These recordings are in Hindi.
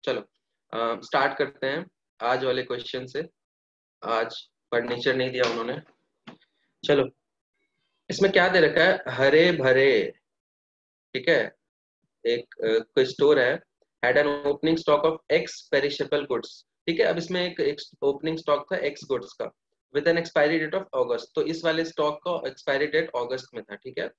चलो स्टार्ट करते हैं आज वाले क्वेश्चन से। आज फर्नीचर नहीं दिया उन्होंने। चलो इसमें क्या दे रखा है, हरे भरे, ठीक है। एक कोई स्टोर है, had an opening stock of x perishable goods, ठीक है। अब इसमें एक ओपनिंग स्टॉक था एक्स गुड्स का with an expiry date of August. तो इस वाले स्टॉक का एक्सपायरी डेट अगस्त में था, ठीक है।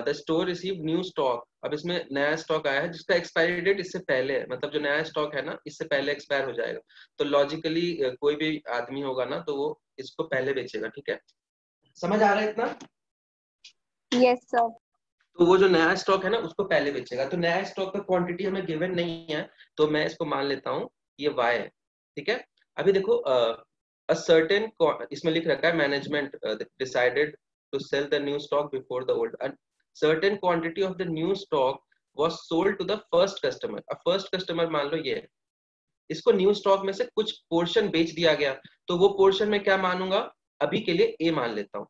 The store receive new stock, अब इसमें नया स्टॉक आया है जिसका एक्सपायरी डेट इससे पहले है, मतलब जो नया स्टॉक है ना इससे पहले एक्सपायर हो जाएगा। तो लॉजिकली कोई भी आदमी होगा ना तो वो इसको पहले बेचेगा, ठीक है। समझ आ रहा है इतना? Yes sir. तो वो जो नया स्टॉक है ना उसको पहले बेचेगा। तो नया स्टॉक का क्वांटिटी हमें गिवन नहीं है, तो मैं इसको मान लेता हूँ ये y है, ठीक है। अभी देखो अ सर्टेन, इसमें लिख रखा है management decided to sell the new stock before the old, certain quantity of the new stock was sold to the first customer. अब फर्स्ट कस्टमर मान लो ये है, इसको न्यू स्टॉक में से कुछ पोर्शन बेच दिया गया, तो वो पोर्शन में क्या मानूंगा, अभी के लिए ए मान लेता हूँ,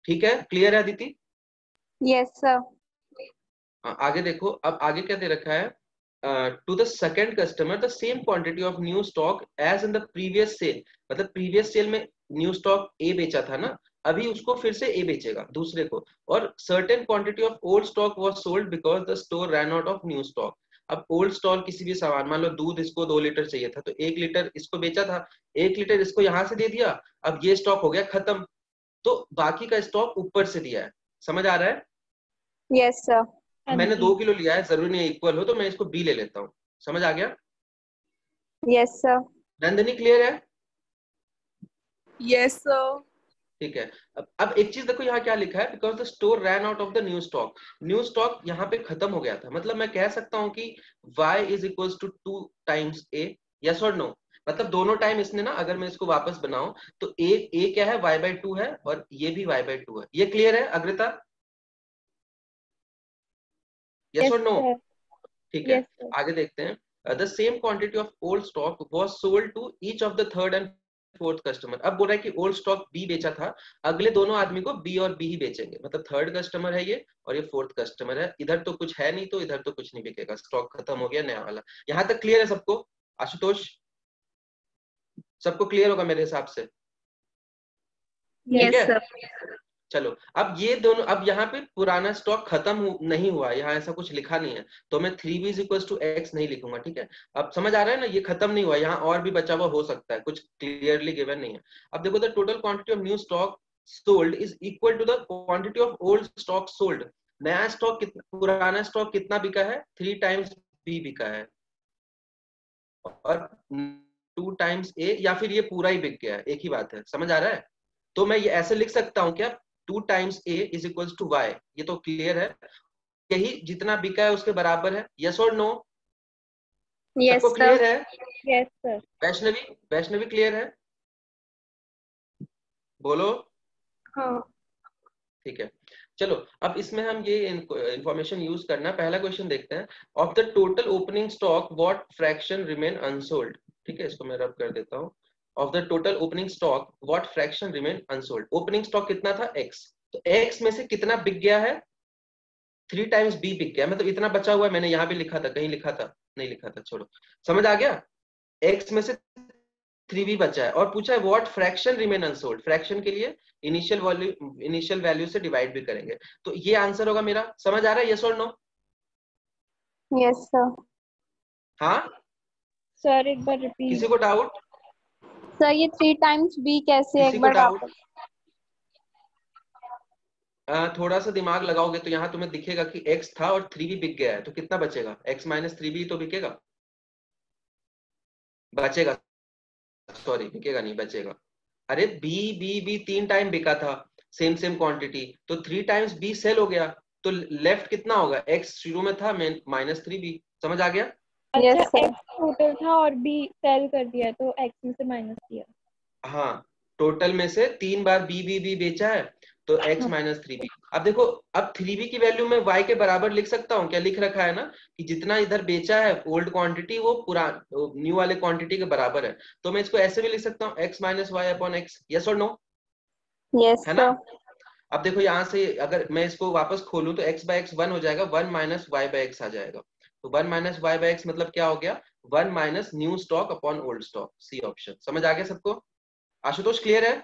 ठीक है। क्लियर है अदिति? Yes sir. आगे देखो, अब आगे क्या दे रखा है, to the second customer the same quantity of new stock as in the previous sale. मतलब प्रीवियस सेल में न्यू स्टॉक ए बेचा था ना, अभी उसको फिर से ए बेचेगा दूसरे को। और certain quantity of old stock was sold because the store ran out of new stock. अब ओल्ड स्टॉक किसी भी सामान, मान लो दूध इसको 2 लीटर चाहिए था तो 1 लीटर इसको बेचा था, 1 लीटर इसको यहाँ से दे दिया, अब ये स्टॉक हो गया खत्म, तो बाकी का स्टॉक ऊपर से दिया है। समझ आ रहा है? Yes sir. मैंने 2 किलो लिया है, जरूरी नहीं इक्वल हो, तो मैं इसको बी ले लेता हूँ। समझ आ गया? Yes sir. नंदनी क्लियर है? Yes sir. ठीक है। अब एक चीज देखो यहाँ क्या लिखा है, because the store ran out of the new stock. New stock यहाँ पे खत्म हो गया था, मतलब मैं कह सकता हूँ कि y is equal to 2 times a। Yes और नो? मतलब दोनों टाइम इसने ना, अगर मैं इसको वापस बनाऊं तो a क्या है, y/2 है, और ये भी y/2 है। ये क्लियर है अग्रिता? यस और नो? ठीक है। Yes sir. आगे देखते हैं, the same quantity of old stock was sold to each of the third and fourth customer. अब बोल रहा है कि ओल्ड स्टॉक बी बेचा था, अगले दोनों आदमी को बी और बी ही बेचेंगे, मतलब थर्ड कस्टमर है ये और ये फोर्थ कस्टमर है। इधर तो कुछ है नहीं, तो इधर तो कुछ नहीं बिकेगा, स्टॉक खत्म हो गया नया वाला। यहाँ तक क्लियर है सबको? आशुतोष, सबको क्लियर होगा मेरे हिसाब से? ठीक यस है। सर। चलो अब ये दोनों, अब यहाँ पे पुराना स्टॉक खत्म नहीं हुआ, यहाँ ऐसा कुछ लिखा नहीं है, तो मैं 3b is equal to x नहीं लिखूंगा, ठीक है। अब समझ आ रहा है ना, ये खत्म नहीं हुआ, यहाँ और भी बचा हुआ हो सकता है, कुछ क्लियरली गिवन नहीं है। अब देखो, the total quantity of new stock sold is equal to the quantity of old stock sold. नया स्टॉक कितना, पुराना स्टॉक कितना बिका है, 3 टाइम्स बी बिका है, और 2 टाइम्स ए, या फिर ये पूरा ही बिक गया है, एक ही बात है। समझ आ रहा है? तो मैं ये ऐसे लिख सकता हूँ क्या, 2 times a is equal to y. ये तो क्लियर है, यही जितना बिका है उसके बराबर है। यस और नो? यस सबको क्लियर सर। है? Yes sir. Vaishnavi, Vaishnavi clear है? बोलो। हाँ। ठीक है। चलो अब इसमें हम ये इंफॉर्मेशन यूज करना, पहला क्वेश्चन देखते हैं। Of the total opening stock what fraction remain unsold. ठीक है, इसको मैं रब कर देता हूँ। Of the total opening stock what fraction remain unsold. Opening stock कितना था, x, तो x में से कितना बिक गया है, 3 टाइम्स b बिक गया, मतलब इतना बचा हुआ है। मैंने यहाँ भी लिखा था, कहीं लिखा था, नहीं लिखा था, छोड़ो। समझ आ गया? x में से 3b बचा है, और पूछा है what fraction remain unsold. Fraction के लिए इनिशियल वैल्यू से डिवाइड भी करेंगे, तो ये आंसर होगा मेरा। समझ आ रहा है? यस और नो? Yes sir. हाँ, सर एक बार रिपीट। किसी को डाउट? सर ये 3 टाइम्स बी कैसे है, किसी एक को बार डाउट? वापस। थोड़ा सा दिमाग लगाओगे तो यहाँ तुम्हें दिखेगा कि x था और 3b बिक गया है, तो कितना बचेगा, x माइनस 3b तो बिकेगा, बचेगा, सॉरी बिकेगा नहीं, बचेगा। अरे बी बी बी 3 टाइम बिका था, सेम सेम क्वांटिटी, तो 3 टाइम्स बी सेल हो गया, तो लेफ्ट कितना होगा, x शुरू में था माइनस 3b। समझ आ गया? यस अच्छा, सर। एक्स टोटल था और बी सेल कर दिया तो एक्स में से माइनस किया। हाँ, टोटल में से 3 बार बी बेचा है, तो x माइनस 3b। अब देखो, अब 3b की वैल्यू में y के बराबर लिख सकता हूँ क्या, लिख रखा है ना कि जितना इधर बेचा है ओल्ड क्वांटिटी वो न्यू वाले क्वांटिटी के बराबर है, तो मैं इसको ऐसे भी लिख सकता हूँ x minus y upon x. Yes और नो? यस है ना? सर। अब देखो यहाँ से अगर मैं इसको वापस खोलूं तो x बाय एक्स 1 हो जाएगा, 1 माइनस वाई बाय एक्स आ जाएगा। तो 1 माइनस वाई बाय एक्स मतलब क्या हो गया, 1 minus new stock upon old stock, C option. समझ आ गया सबको? आशुतोष क्लियर है?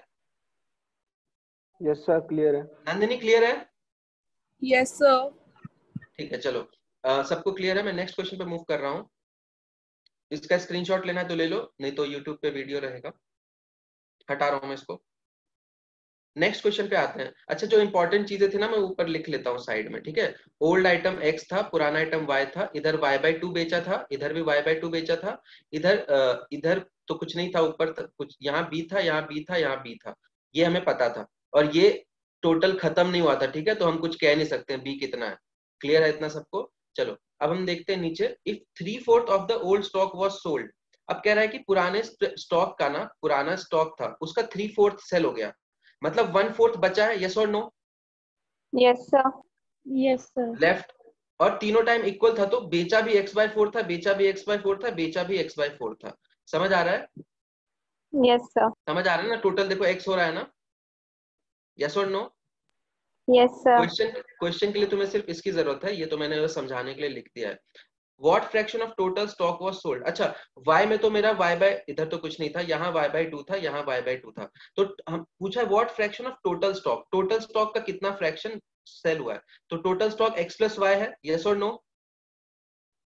यस सर क्लियर है। नंदिनी क्लियर है? Yes sir. ठीक है चलो, सबको क्लियर है। मैं नेक्स्ट क्वेश्चन पे मूव कर रहा हूँ। इसका स्क्रीनशॉट लेना है तो ले लो, नहीं तो यूट्यूब पे वीडियो रहेगा, हटा रहा हूँ मैं इसको। नेक्स्ट क्वेश्चन पे आते हैं। अच्छा, जो इंपॉर्टेंट चीजें थी ना मैं ऊपर लिख लेता हूँ साइड में, ठीक है। ओल्ड आइटम x था, पुराना आइटम y था, इधर y/2 बेचा था, इधर भी y/2 बेचा था, इधर तो कुछ नहीं था, ऊपर कुछ यहाँ b था, यहाँ b था, यहाँ b था, ये हमें पता था। और ये टोटल खत्म नहीं हुआ था, ठीक है, तो हम कुछ कह नहीं सकते b कितना है। क्लियर है इतना सबको? चलो अब हम देखते हैं नीचे। If 3/4 of the old stock was sold, अब कह रहा है कि पुराने स्टॉक का ना, पुराना स्टॉक था उसका 3/4 सेल हो गया, मतलब 1/4 बचा है, यस और no? Yes sir. Yes sir. Left. और तीनों टाइम इक्वल था, तो बेचा भी x/4 था, बेचा भी x/4 था, बेचा भी x/4 था। समझ आ रहा है? Yes sir. समझ आ रहा है ना? टोटल देखो x हो रहा है ना, यस और नो? Yes sir. क्वेश्चन के लिए तुम्हें सिर्फ इसकी जरूरत है, ये तो मैंने बस समझाने के लिए लिख दिया है। What fraction of total stock was sold? अच्छा, y में तो मेरा इधर तो कुछ नहीं था, यहाँ y/2 था, यहाँ y/2 था, तो हम पूछा है what fraction of total stock, total stock का कितना फ्रैक्शन सेल हुआ है? तो total stock x plus y है, यस और no?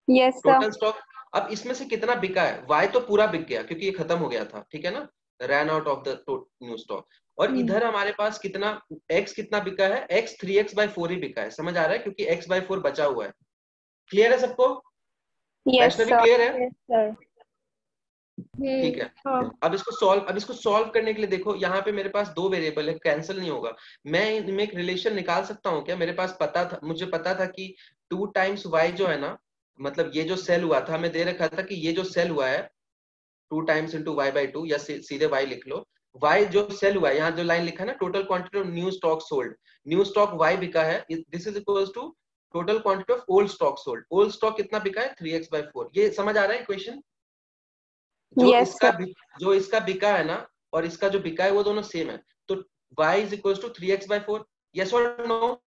Yes sir. Total stock. अब इसमें से कितना बिका है? y तो पूरा बिक गया क्योंकि ये खत्म हो गया था, ठीक है ना, ran out of the new stock. और इधर हमारे पास कितना x कितना बिका है? x 3x/4 ही बिका है। समझ आ रहा है? क्योंकि x/4 बचा हुआ है। क्लियर है सबको? Yes Vaishnavi sir. क्लियर है? Yes sir. ठीक है। हाँ। अब इसको सॉल्व करने के लिए देखो, यहाँ पे मेरे पास दो वेरिएबल है, कैंसिल नहीं होगा। मैं इनमें एक रिलेशन निकाल सकता हूँ क्या? मेरे पास मुझे पता था कि 2 टाइम्स y जो है ना, मतलब ये जो सेल हुआ था, हमें दे रखा था कि ये जो सेल हुआ है 2 टाइम्स इंटू y/2, या सीधे y लिख लो। y जो सेल हुआ है, यहाँ जो लाइन लिखा है ना, total quantity of new stock sold, new stock y बिका है, this is equals to total quantity of old stock sold. Old stock कितना बिका है? 3x/4। ये समझ आ रहा है इक्वेशन? Yes sir. जो इसका बिका है ना और इसका जो बिका है वो दोनों सेम है, तो y is equals to 3x/4। Yes और no?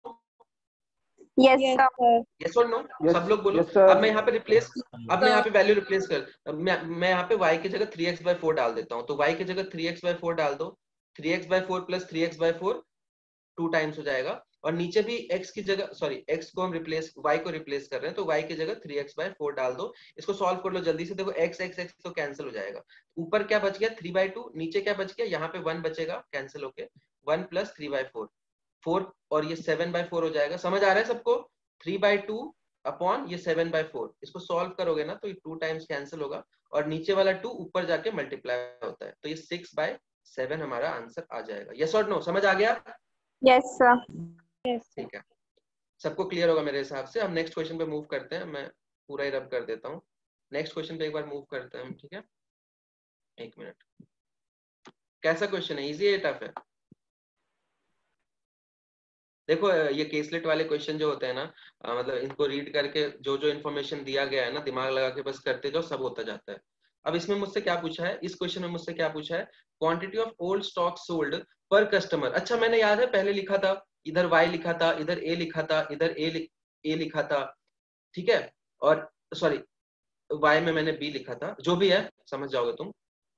Yes yes sir. Sir. Yes और नो? यस सब लोग बोलो। Yes sir. अब मैं यहाँ पे वैल्यू रिप्लेस कर, मैं यहाँ पे y की जगह 3x/4 डाल देता हूँ, तो y की जगह 3x/4 डाल दो। 3x/4 प्लस 3x/4 2 टाइम्स हो जाएगा, और नीचे भी x की जगह, सॉरी x को हम y को रिप्लेस कर रहे हैं, तो y की जगह 3x/4 डाल दो। इसको सॉल्व कर लो जल्दी से। देखो x तो कैंसिल हो जाएगा, ऊपर क्या बच गया? 3/2, नीचे क्या बच गया? यहाँ पे 1 बचेगा कैंसिल होके, 1 प्लस 3/4 4, और ये 7/4 हो जाएगा। समझ आ रहा है सबको? 3/2 अपॉन ये 7/4, इसको सॉल्व करोगे ना तो ये 2 टाइम्स कैंसिल होगा, और नीचे वाला 2 ऊपर जाके मल्टीप्लाई होता है, तो ये 6/7 हमारा आंसर आ जाएगा। यस और नो? समझ आ गया? Yes sir. Yes sir. ठीक है, सबको क्लियर होगा मेरे हिसाब से। हम नेक्स्ट क्वेश्चन पे मूव करते हैं, मैं पूरा ही रब कर देता हूँ। नेक्स्ट क्वेश्चन पे एक बार मूव करते हैं हम, ठीक है? एक मिनट। कैसा क्वेश्चन है? इजी है, टफ है? देखो ये केसलेट वाले क्वेश्चन जो होते हैं ना, मतलब इनको रीड करके जो जो इन्फॉर्मेशन दिया गया है ना, दिमाग लगा के बस करते जाओ, सब होता जाता है। अब इसमें मुझसे क्या पूछा है, इस क्वेश्चन में मुझसे क्या पूछा है? Quantity of old stock sold पर कस्टमर। अच्छा, मैंने याद है पहले लिखा था, इधर y लिखा था, इधर a लिखा था, इधर a लिखा था, ठीक है, और सॉरी y में मैंने b लिखा था, जो भी है समझ जाओगे तुम।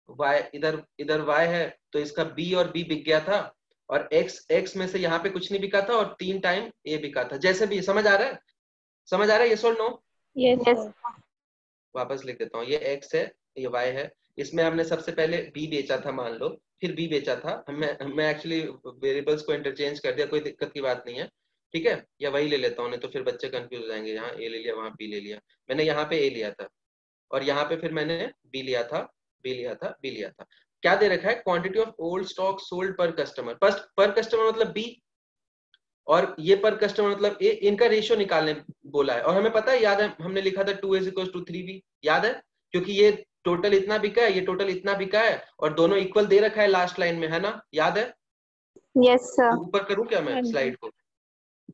y इधर इधर y है, तो इसका b और b बिक गया था, और x में से यहाँ पे कुछ नहीं बिका था, और 3 टाइम a बिका था। जैसे भी, समझ आ रहा है? समझ आ रहा है? यस और नो? Yes yes. सर। वापस लिख देता हूँ, ये x है, ये y है। इसमें हमने सबसे पहले b बेचा था मान लो, फिर b बेचा था, मैं एक्चुअली वेरिएबल्स को इंटरचेंज कर दिया, कोई दिक्कत की बात नहीं है, ठीक है? या वही ले लेता हूँ, नहीं तो फिर बच्चे कंफ्यूज हो जाएंगे, यहाँ a ले लिया वहां b ले लिया। मैंने यहाँ पे a लिया था, और यहाँ पे फिर मैंने b लिया था, b लिया था, b लिया था। क्या दे रखा है? Quantity of old stock sold पर कस्टमर। पर कस्टमर मतलब b, और ये पर कस्टमर मतलब ए। इनका रेशियो निकालने बोला है, और हमें पता है, याद है, हमने लिखा था 2a=3b, याद है? क्योंकि ये टोटल इतना बिका है, ये टोटल इतना बिका है, और दोनों इक्वल दे रखा है लास्ट लाइन में, है ना? याद है? Yes sir. ऊपर करूं क्या मैं हाँ जी। स्लाइड को?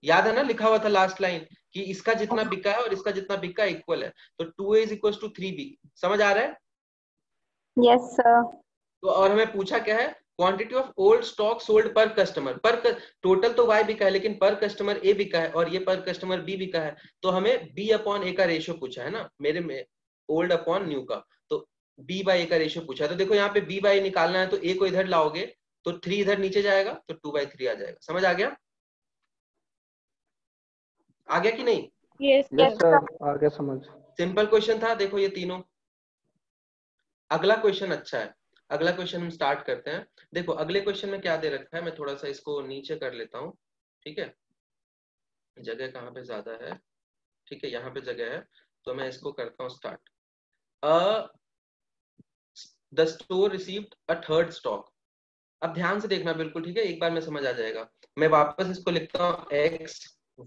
याद है ना, लिखा हुआ था लास्ट लाइन कि इसका जितना बिका है और इसका जितना बिका है इक्वल है, तो 2a=3b। समझ आ रहा है? Yes sir. तो और हमें पूछा क्या है? Quantity of old stock sold पर कस्टमर। टोटल तो y बिका है, लेकिन पर कस्टमर a बिका है, और ये पर कस्टमर b बिका है, तो हमें b/a का रेशियो पूछा है ना। मेरे में ओल्ड अपॉन न्यू का। तो बी बाई ए का रेशियो पूछा है, तो देखो यहाँ पे बी बाई निकालना है तो ए को इधर लाओगे तो 3 इधर नीचे जाएगा तो 2/3 आ जाएगा। समझ आ गया? आ गया कि नहीं? Yes Yes, sir. sir. आ गया समझ। सिंपल क्वेश्चन था, देखो ये तीनों। अगला क्वेश्चन अच्छा है, अगला क्वेश्चन हम स्टार्ट करते हैं। देखो अगले क्वेश्चन में क्या दे रखा है, मैं थोड़ा सा इसको नीचे कर लेता हूँ, ठीक है। जगह कहाँ पे ज्यादा है, ठीक है, यहाँ पे जगह है, तो मैं इसको करता हूँ start. The store received a third stock. अब ध्यान से देखना बिल्कुल, ठीक है, एक बार में समझ आ जाएगा। मैं वापस इसको लिखता हूँ एक्स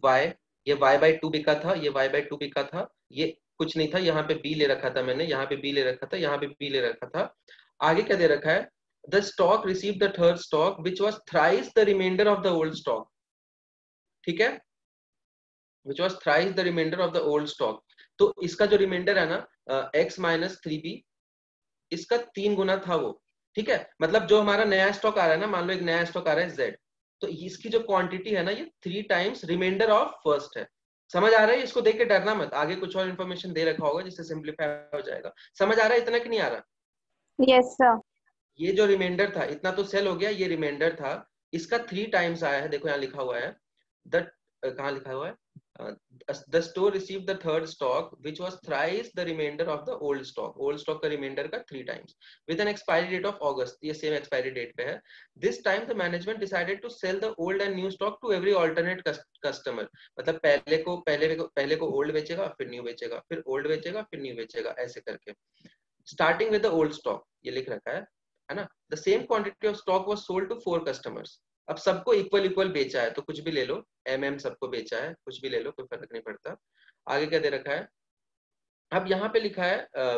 वाई, ये y/2 बिका था, ये y/2 बिका था, ये कुछ नहीं था, यहाँ पे b ले रखा था मैंने, यहाँ पे b ले रखा था, यहाँ पे b ले रखा था। आगे क्या दे रखा है, the stock receive the third stock which was thrice the reminder of the old stock, ठीक है, which was thrice the reminder of the old stock. तो इसका जो रिमाइंडर है ना x माइनस 3b, इसका 3 गुना था वो, ठीक है। मतलब जो हमारा नया स्टॉक आ रहा है ना, मान लो एक नया स्टॉक आ रहा है z, तो इसकी जो क्वांटिटी है ना ये 3 टाइम्स रिमाइंडर ऑफ फर्स्ट है। समझ आ रहा है? इसको देख के डरना मत, आगे कुछ और इन्फॉर्मेशन दे रखा होगा जिससे सिंप्लीफाई हो जाएगा। समझ आ रहा है इतना कि नहीं आ रहा? Yes, sir. ये जो रिमाइंडर था इतना तो सेल हो गया, ये रिमाइंडर था, इसका 3 टाइम्स आया है। देखो यहाँ लिखा हुआ है द, कहाँ लिखा हुआ है, the store receive the third stock which was thrice the reminder of the old stock. Old stock का रिमाइंडर का 3 times with an expiry date of August, ये सेम एक्सपायरी डेट पे है। This time the management decided to sell the old and new stock to every alternate customer. मतलब पहले को ओल्ड बेचेगा, फिर न्यू बेचेगा, फिर ओल्ड बेचेगा, फिर न्यू बेचेगा, ऐसे करके। Starting with the old stock, ये लिख रखा है ना। The same quantity of stock was sold to 4 customers. अब सबको इक्वल बेचा है, तो कुछ भी ले लो, सबको बेचा है, कुछ भी ले लो, कोई फर्क नहीं पड़ता। आगे क्या दे रखा है, अब यहाँ पे लिखा है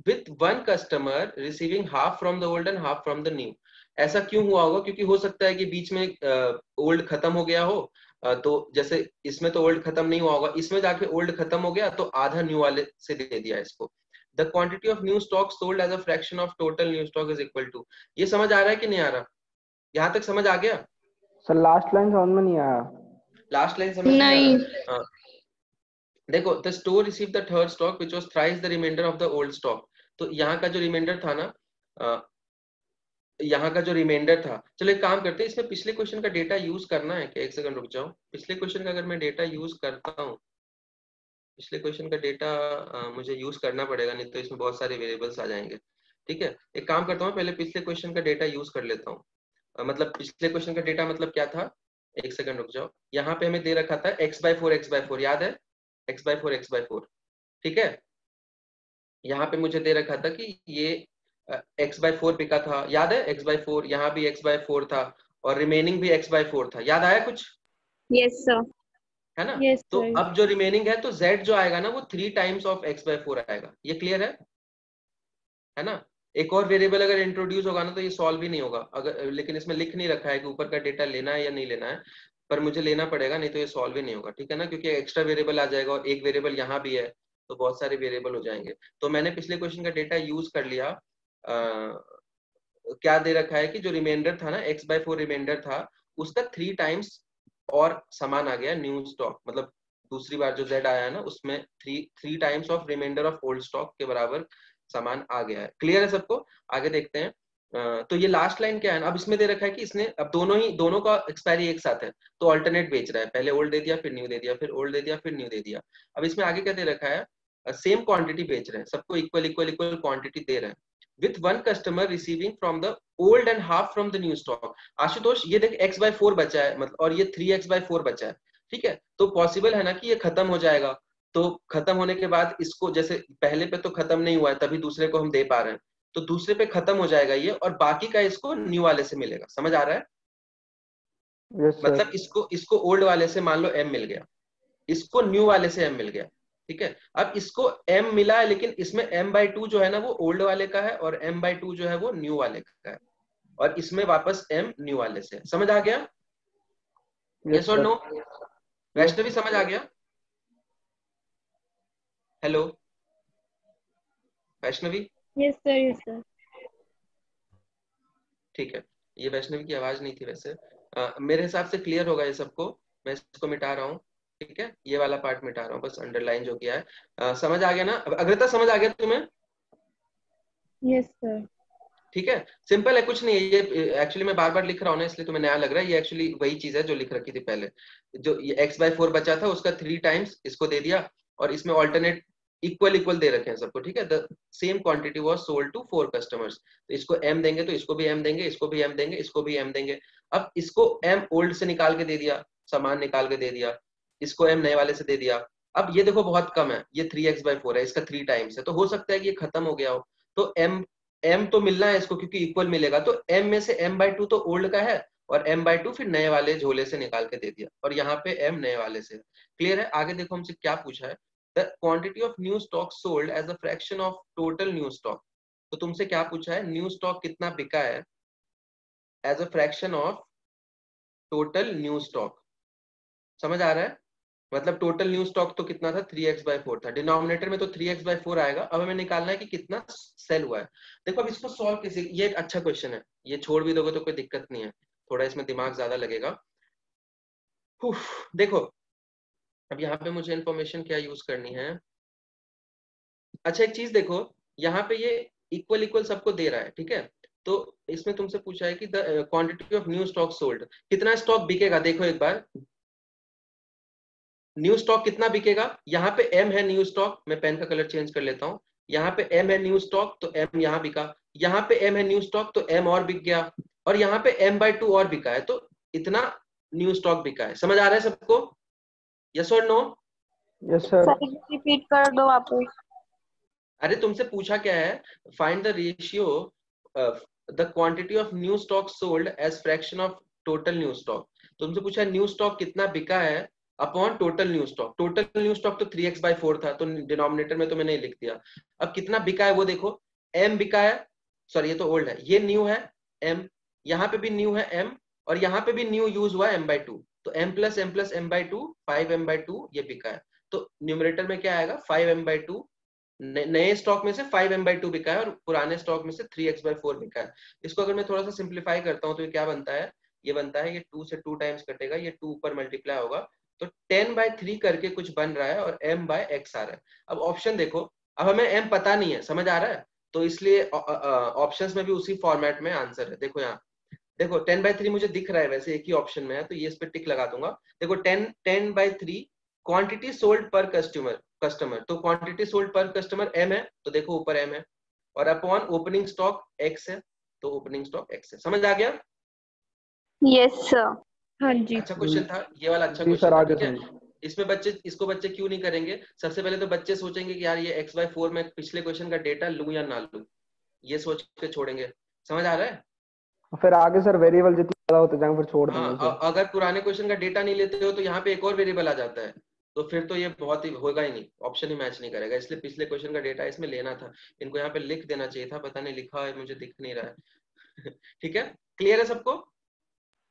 with 1 customer receiving half from the old and half from the new. ऐसा क्यों हुआ होगा? क्योंकि हो सकता है कि बीच में ओल्ड खत्म हो गया हो, तो जैसे इसमें तो ओल्ड खत्म नहीं हुआ होगा, इसमें जाके ओल्ड खत्म हो गया तो आधा न्यू वाले से दे दिया इसको। The quantity of new stock sold as a fraction of total new stock is equal to. ये समझ आ रहा है कि नहीं आ रहा? यहाँ तक समझ आ गया? सर लास्ट लाइन समझ में नहीं आया। लास्ट लाइन समझ नहीं आ नहीं। रहा? हाँ, देखो the store receive the third stock which was thrice the reminder of the old stock. तो यहाँ का जो रिमाइंडर था ना, यहाँ का जो रिमाइंडर था, चलो एक काम करते हैं, इसमें पिछले क्वेश्चन का डेटा यूज करना है क्या? एक सेकंड रुक जाओ। पिछले क्वेश्चन का अगर मैं डेटा यूज करता हूँ, पिछले क्वेश्चन का डेटा मुझे यूज करना पड़ेगा, नहीं तो इसमें बहुत सारे वेरिएबल्स आ जाएंगे। ठीक है, एक काम करता हूँ, पहले पिछले क्वेश्चन का डेटा यूज कर लेता हूँ। मतलब पिछले क्वेश्चन का डेटा मतलब क्या था, एक सेकंड रुक जाओ। यहाँ पे हमें दे रखा था x/4 याद है, x/4 ठीक है। यहाँ पे मुझे दे रखा था कि ये x/4 बिका था, याद है, x/4, यहाँ भी x/4 था और रिमेनिंग भी x/4 था। याद आया कुछ? Yes, sir. है ना? यस तो सर। अब जो रिमेनिंग है तो z जो आएगा ना वो 3 टाइम्स ऑफ x/4 आएगा। ये क्लियर है ना? एक और वेरिएबल अगर इंट्रोड्यूस होगा ना तो ये सॉल्व ही नहीं होगा, अगर, लेकिन इसमें लिख नहीं रखा है कि ऊपर का डेटा लेना है या नहीं लेना है, पर मुझे लेना पड़ेगा, नहीं तो ये सॉल्व ही नहीं होगा, ठीक है ना, क्योंकि एक्स्ट्रा वेरिएबल आ जाएगा और एक वेरिएबल यहाँ भी है, तो बहुत सारे वेरिएबल हो जाएंगे। तो मैंने पिछले क्वेश्चन का डेटा यूज कर लिया। क्या दे रखा है कि जो रिमाइंडर था ना, x/4 रिमाइंडर था, उसका 3 टाइम्स और सामान आ गया न्यू स्टॉक, मतलब दूसरी बार जो z आया है ना उसमें 3 times of reminder of old stock के बराबर सामान आ गया है। क्लियर है सबको? आगे देखते हैं। तो ये लास्ट लाइन क्या है, अब इसमें दे रखा है कि इसने अब दोनों का एक्सपायरी एक साथ है, तो अल्टरनेट बेच रहा है, पहले ओल्ड दे दिया, फिर न्यू दे दिया, फिर ओल्ड दे दिया, फिर न्यू दे दिया। अब इसमें आगे क्या दे रखा है, सेम क्वांटिटी बेच रहे हैं, सबको इक्वल क्वांटिटी दे रहे हैं, with 1 customer receiving from the old and half from the new stock। Ashutosh ये देख x/4 बचा है, मतलब, और ये 3x/4 बचा है, ठीक है। तो पॉसिबल है ना कि ये खत्म हो जाएगा, तो खत्म होने के बाद इसको, जैसे पहले पे तो खत्म नहीं हुआ है तभी दूसरे को हम दे पा रहे हैं, तो दूसरे पे खत्म हो जाएगा ये, और बाकी का इसको न्यू वाले से मिलेगा। समझ आ रहा है? Yes sir. मतलब इसको ओल्ड वाले से मान लो m मिल गया, इसको न्यू वाले से m मिल गया, ठीक है। अब इसको m मिला है, लेकिन इसमें m/2 जो है ना वो ओल्ड वाले का है और m/2 जो है वो न्यू वाले का है, और इसमें वापस m न्यू वाले से। समझ आ गया? यस और नो? वैष्णवी समझ आ गया? Hello Vaishnavi? Yes sir. Yes sir. ठीक है, ये वैष्णवी की आवाज नहीं थी वैसे। मेरे हिसाब से क्लियर होगा ये सबको, मैं इसको मिटा रहा हूँ। ठीक है, ये वाला पार्ट मिटा रहा हूँ, बस अंडरलाइन जो किया है। समझ आ गया ना अग्रता, समझ आ गया तुम्हें? Yes sir. ठीक है, सिंपल है, कुछ नहीं है ये। एक्चुअली मैं बार बार लिख रहा हूँ ना, इसलिए तुम्हें नया लग रहा है। ये एक्चुअली वही चीज है जो लिख रखी थी पहले। जो ये x/4 बचा था उसका 3 टाइम्स इसको दे दिया, और इसमें ऑल्टरनेट इक्वल इक्वल दे रखे हैं सबको। ठीक है, the same quantity was sold to 4 customers. तो इसको m देंगे तो इसको भी m देंगे, इसको भी m देंगे, इसको भी m देंगे। अब इसको m ओल्ड से निकाल के दे दिया, सामान निकाल के दे दिया, इसको m नए वाले से दे दिया। अब ये देखो बहुत कम है, ये 3x/4 है, इसका 3 टाइम्स है, तो हो सकता है कि ये खत्म हो गया हो। तो m तो मिलना है इसको, क्योंकि इक्वल मिलेगा। तो m में से m/2 तो ओल्ड का है, और m/2 फिर नए वाले झोले से निकाल के दे दिया, और यहाँ पे m नए वाले से। क्लियर है? आगे देखो हमसे क्या पूछा है, the quantity of new stock sold as a fraction of total new stock. तो तुमसे क्या पूछा है, न्यू स्टॉक कितना बिका है as a fraction of total new stock. समझ आ रहा है? मतलब टोटल न्यू स्टॉक तो कितना था, 3x/4 था, डिनोमिनेटर में तो 3x/4 आएगा। अब हमें निकालना है कि कितना सेल हुआ है। देखो अब इसको सॉल्व कैसे, ये एक अच्छा क्वेश्चन है, ये छोड़ भी दोगे तो कोई दिक्कत नहीं है, थोड़ा इसमें दिमाग ज्यादा लगेगा। देखो अब यहाँ पे मुझे इंफॉर्मेशन क्या यूज करनी है। अच्छा एक चीज देखो, यहाँ पे ये इक्वल इक्वल सबको दे रहा है, ठीक है। तो इसमें तुमसे पूछा है कि the quantity of new stock sold, कितना स्टॉक बिकेगा। देखो एक बार, न्यू स्टॉक कितना बिकेगा, यहाँ पे m है न्यू स्टॉक, मैं पेन का कलर चेंज कर लेता हूँ। यहाँ पे m है न्यू स्टॉक, तो m यहाँ बिका। यहाँ पे m है न्यू स्टॉक, तो m और बिक गया, और यहाँ पे m/2 और बिका है, तो इतना न्यू स्टॉक बिका है। समझ आ रहा है सबको? यस और no? Yes sir. Sir repeat कर दो वापस। अरे तुमसे पूछा क्या है, find the ratio the quantity of new stock sold as fraction of total new stock. तुमसे पूछा न्यू स्टॉक कितना बिका है upon total new stock. Total new stock तो 3x/4 था, तो डिनोमिनेटर में तो मैंने नहीं लिख दिया। अब कितना बिका है वो देखो, m बिका है, सॉरी ये तो ओल्ड है, ये न्यू है m, यहाँ पे भी न्यू है m, और यहाँ पे भी न्यू यूज हुआ है m/2, तो m + m + m/2 5m/2 ये बिका है। तो न्यूमरेटर में क्या आएगा, 5m/2। नए स्टॉक में से 5m/2 बिका है, और पुराने स्टॉक में से 3x/4 बिका है। इसको अगर मैं थोड़ा सा सिंप्लीफाई करता हूँ तो ये क्या बनता है, ये बनता है, ये 2 से 2 टाइम्स कटेगा, ये 2 ऊपर मल्टीप्लाई होगा, तो 10/3 करके कुछ बन रहा है, और m/x आ रहा है। अब ऑप्शन देखो, अब हमें m पता नहीं है, समझ आ रहा है, तो इसलिए ऑप्शंस में भी उसी फॉर्मेट में आंसर है। देखो यहाँ, देखो 10/3 मुझे दिख रहा है, वैसे एक ही ऑप्शन में है, तो ये इस पे टिक लगा दूंगा। देखो 10/3 क्वांटिटी सोल्ड पर कस्टमर, तो क्वांटिटी सोल्ड पर कस्टमर m है, तो देखो ऊपर m है, और अपॉन ओपनिंग स्टॉक x है, तो ओपनिंग स्टॉक x है। समझ आ गया? Yes sir. हाँ जी। अच्छा क्वेश्चन था ये वाला, अच्छा जी क्वेश्चन सर, था, आगे ठीक है। समझ। इसमें बच्चे क्यों नहीं करेंगे, सबसे पहले तो बच्चे सोचेंगे कि यार ये x/4 में पिछले क्वेश्चन का डेटा लूं या ना लूं, ये सोच के छोड़ेंगे। समझ आ रहा है? फिर आगे सर वेरिएबल जितने ज्यादा होते जाएंगे फिर छोड़ देंगे हाँ, उसे। अगर पुराने क्वेश्चन का डेटा नहीं लेते हो तो यहाँ पे एक और वेरिएबल आ जाता है, तो फिर तो ये बहुत ही होगा ही नहीं, ऑप्शन ही मैच नहीं करेगा। इसलिए पिछले क्वेश्चन का डेटा इसमें लेना था, इनको यहाँ पे लिख देना चाहिए था, पता नहीं लिखा है, मुझे दिख नहीं रहा है। ठीक है, क्लियर है सबको?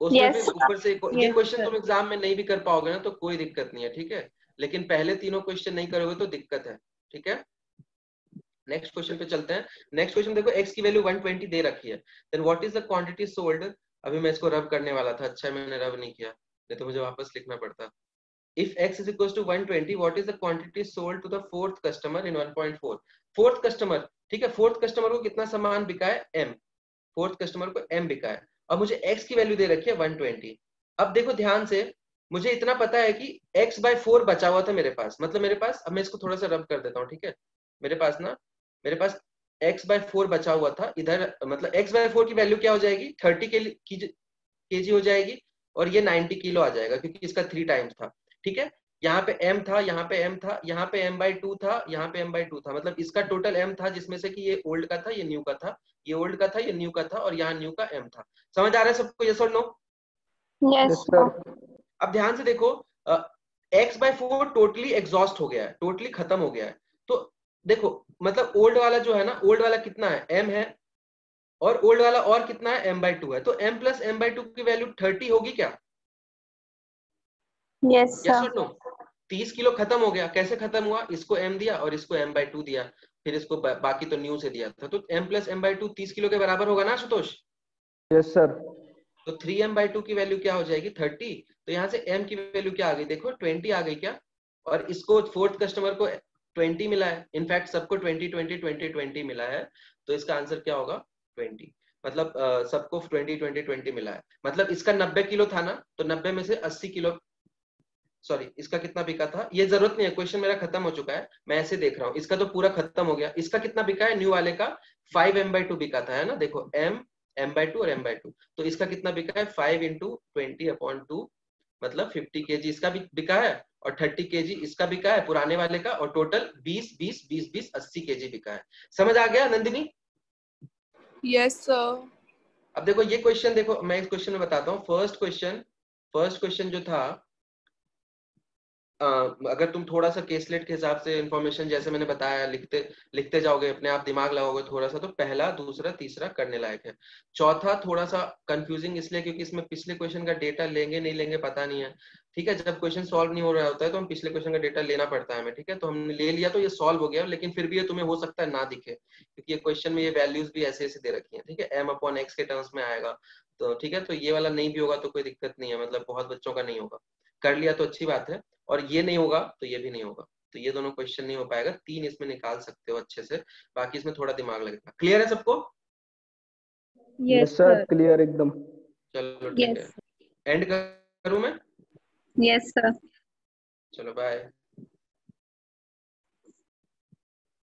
उसमें फिर यस ऊपर से ये यस क्वेश्चन तुम सर। एग्जाम में नहीं भी कर पाओगे ना तो कोई दिक्कत नहीं है, ठीक है। लेकिन पहले तीनों क्वेश्चन नहीं करोगे तो दिक्कत है, ठीक है। नेक्स्ट क्वेश्चन पे चलते हैं। नेक्स्ट क्वेश्चन देखो, x की वैल्यू 120 दे रखी है, then what is the quantity sold. अभी मैं इसको रब करने वाला था, अच्छा मैंने रब नहीं किया, नहीं तो मुझे वापस लिखना पड़ता। If x is equals to 120, what is the quantity sold to the fourth customer in 1.4? Fourth customer, ठीक है, फोर्थ कस्टमर को कितना सामान बिका है, m, फोर्थ कस्टमर को m बिका है, और मुझे x की वैल्यू दे रखी है 120। अब देखो ध्यान से, मुझे इतना पता है कि x/4 बचा हुआ था मेरे पास, मतलब मेरे पास, अब मैं इसको थोड़ा सा रब कर देता हूँ, ठीक है। मेरे पास x/4 बचा हुआ था इधर, मतलब x/4 की वैल्यू क्या हो जाएगी, 30 kg हो जाएगी, और ये 90 किलो आ जाएगा, क्योंकि इसका 3 टाइम्स था, ठीक है। यहाँ पे m था, यहाँ पे m था, यहाँ पे m/2 था, यहाँ पे m/2 था, मतलब इसका टोटल m था, जिसमें से कि ये ओल्ड का था, ये न्यू का था, ये ओल्ड का था, ये न्यू का था, और यहाँ न्यू का m था। समझ आ रहा है सबको, यस और नो? Yes yes sir. अब ध्यान से देखो, x/4 टोटली एग्जॉस्ट हो गया है, टोटली खत्म हो गया है। तो देखो मतलब ओल्ड वाला जो है ना, ओल्ड वाला कितना है, m है, और ओल्ड वाला और कितना है, m/2 है, तो m + m/2 की वैल्यू 30 होगी क्या, यस यस सर। और नो? 30 किलो खत्म हो गया, कैसे खत्म हुआ, इसको m दिया और इसको m/2 दिया, फिर इसको बाकी तो न्यू से दिया था, तो m + m/2 30 किलो के बराबर होगा ना आशुतोष? Yes sir. तो 3m/2 की वैल्यू क्या हो जाएगी 30। तो यहाँ से m की वैल्यू क्या आ गई देखो 20 आ गई क्या, और इसको फोर्थ कस्टमर को 20 मिला है, इनफैक्ट सबको 20 20 20 20 मिला है, तो इसका आंसर क्या होगा 20। मतलब सबको 20 20 20 मिला है, मतलब इसका 90 किलो था ना, तो 90 में से 80 किलो, सॉरी इसका कितना बिका था, ये जरूरत नहीं है, क्वेश्चन मेरा खत्म हो चुका है, मैं ऐसे देख रहा हूँ, इसका तो पूरा खत्म हो गया। इसका कितना बिका है न्यू वाले का 5m/2 बिका था, है ना, देखो m/2 और m/2, तो इसका कितना बिका है 5 × 20/2, मतलब 50 kg इसका भी बिका है, और 30 kg इसका बिका है पुराने वाले का, और टोटल 20 20 20 20 80 kg बिका है। समझ आ गया नंदिनी? Yes sir. अब देखो ये क्वेश्चन, देखो मैं इस क्वेश्चन में बताता हूँ। फर्स्ट क्वेश्चन जो था, अगर तुम थोड़ा सा केसलेट के हिसाब से इंफॉर्मेशन जैसे मैंने बताया लिखते लिखते जाओगे, अपने आप दिमाग लगाओगे थोड़ा सा, तो पहला दूसरा तीसरा करने लायक है। चौथा थोड़ा सा कंफ्यूजिंग इसलिए क्योंकि इसमें पिछले क्वेश्चन का डेटा लेंगे नहीं लेंगे पता नहीं है, ठीक है। जब क्वेश्चन सॉल्व नहीं हो रहा होता है तो हम पिछले क्वेश्चन का डेटा लेना पड़ता है हमें, ठीक है। तो हमने ले लिया तो ये सॉल्व हो गया, लेकिन फिर भी ये तुम्हें हो सकता है ना दिखे, क्योंकि ये क्वेश्चन में ये वैल्यूज भी ऐसे ऐसे दे रखी है, ठीक है, m/x के टर्म्स में आएगा, तो ठीक है। तो ये वाला नहीं भी होगा तो कोई दिक्कत नहीं है, मतलब बहुत बच्चों का नहीं होगा, कर लिया तो अच्छी बात है, और ये नहीं होगा तो ये भी नहीं होगा, तो ये दोनों क्वेश्चन नहीं हो पाएगा। 3 इसमें निकाल सकते हो अच्छे से, बाकी इसमें थोड़ा दिमाग लगेगा। क्लियर है सबको? Yes yes sir, sir. Clear एकदम। चलो ठीक है, यस एंड करूं मैं? Yes sir. चलो बाय।